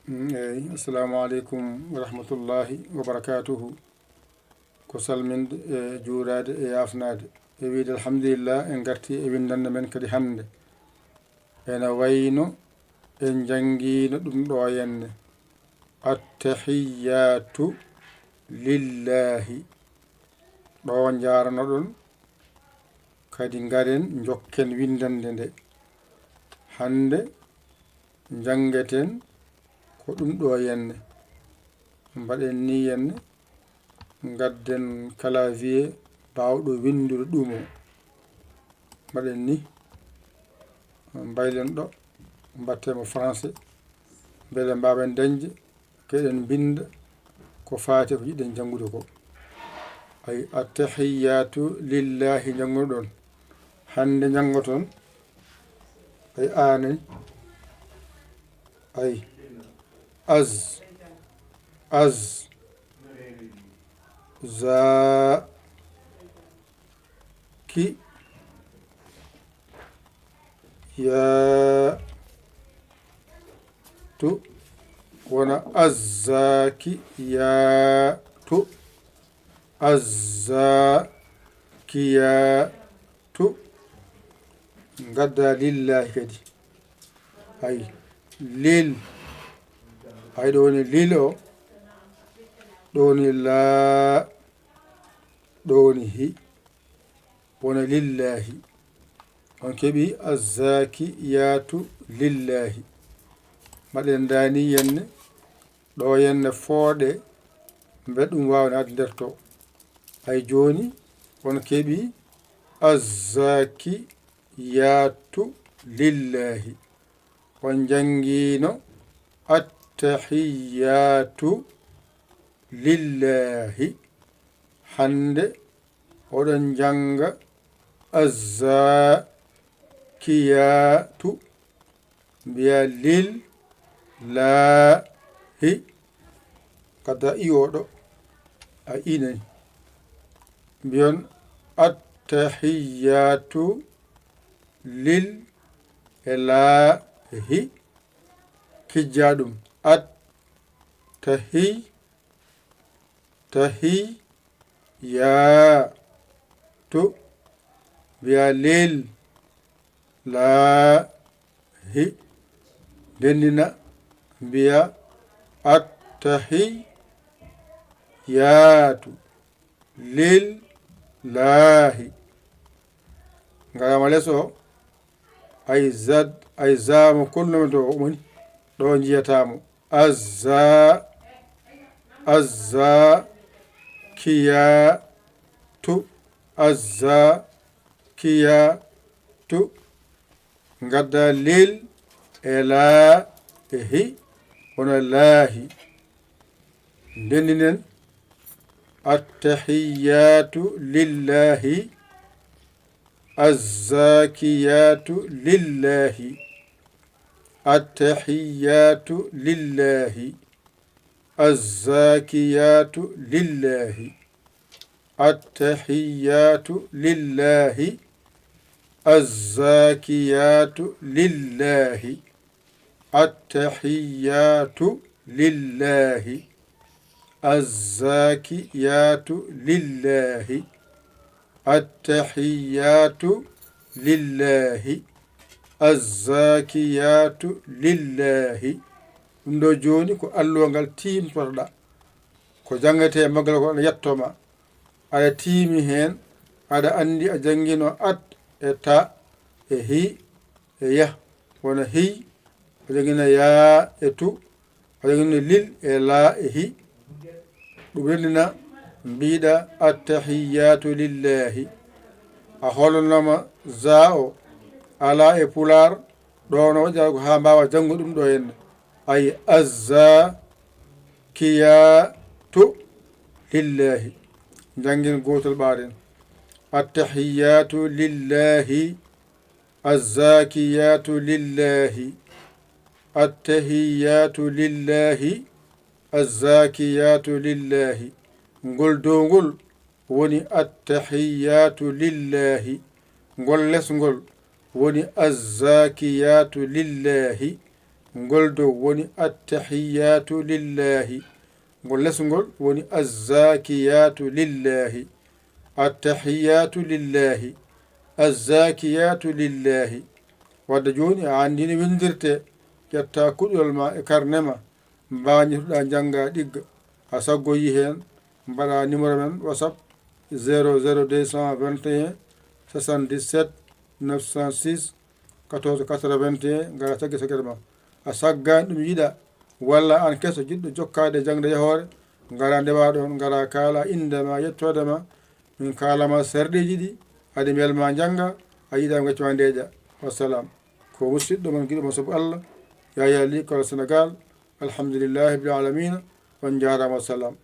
assalamu aleykum wa rahmatullahi wa barakatuhu ko salminde e juurade e yafnade e wiide alhamdulillah en garti e windande men kadi hannde ene wayno en jangino ɗum ɗo henne attahiyatu lillahi ɗo jarano ɗon kadi garen jokken windande nde hande jangeten ko ɗum ɗo henne mbaɗen ni henne gadden clavier bawɗo windude ɗum o mbaɗen ni mbaylen ɗo mbattemo français beele mbawen dañde keɗen binda ko faati ko yiɗen jangude ko ay attahiyatu lillahi janguno ɗon hande jangoton ay anani ay az za ki ya tu wona azzaki ya tu azzakiya tu gadda lillahi kadi ay lil ay ɗo woni lil o ɗo woni laa ɗo woni hi wona lillahi on keeɓi azzakiyatu lillahi mbaɗen dani yenne ɗo yenne fooɗe mbe ɗum wawne adde nder to hay joni on keeɓi azzakiyatu lillahi on jangino attahiyatu lillahi hande oɗon janga azzakiyatu mbiya lillahi kadda i oɗo a inani mbiyon attahiyatu lil e laahi kijja ɗum tahiyatu mbiya lil laahi dendina mbiya attahiyatu lillahi ngarama lees o ay zamo kolnome to omoni ɗo jiyatamo azzakiyatu gadda lil e laahi wona laahi ndendinen attahiyatu lillahi azzakiyatu lillahi attahiyatu lillahi azzakiyatu lillahi attahiyatu lillahi azzakiyatu lillahi attahiyatu lillahi azzakiyatu lillahi attahiyatu lillahi azzakiyatu lillahi ɗum ɗo joni ko alluwa ngal timtotoɗa ko jangate e maggal ko ɗo yettoma aɗa tiimi hen aɗa andi a jangguino at e ta e hi e yah wona hiy a jangguino ya e tu a jangguino lil e la e hi ɗum rendina mbiɗa attahiyatu lillahi a holonoma za o ala e pular ɗo no waɗa ko ha mbawa janngo ɗum ɗo henne ay azzakiyatu lillahi jangguin gotol ɓaɗen attahiyatu lillahi azzakiyatu lillahi attahiyatu lillahi azzakiyatu lillahi ngol downgol woni attahiyatu lillahi ngol lesngol woni azzakiyatu lillahi ngol dow woni attahiyatu lillahi ngol lesngol woni azzakiyatu lillahi attahiyatu lillahi azzakiyatu lillahi wadde joni a andi no windirte ƴetta kuɗol ma e carnet ma mbañitoɗa jangga ɗigga a saggoyi hen mbaɗa numéro men whatsapp 00221 77 906 14 81 ngara saggue saggere ma a saggani ɗum yiiɗa walla an keso jiɗɗo jokkade jangde yahore ngara ndewa ɗon ngara kaala indema yettodema min kalama sarɗiji ɗi haade welma jangga a yiiɗa gaccima ndeeƴa wassalam ko musidɗo mon giɗo mo saabu Allah Yaya Ly Kola Sénégal alhamdulillahi bil alamina on jarama wassalam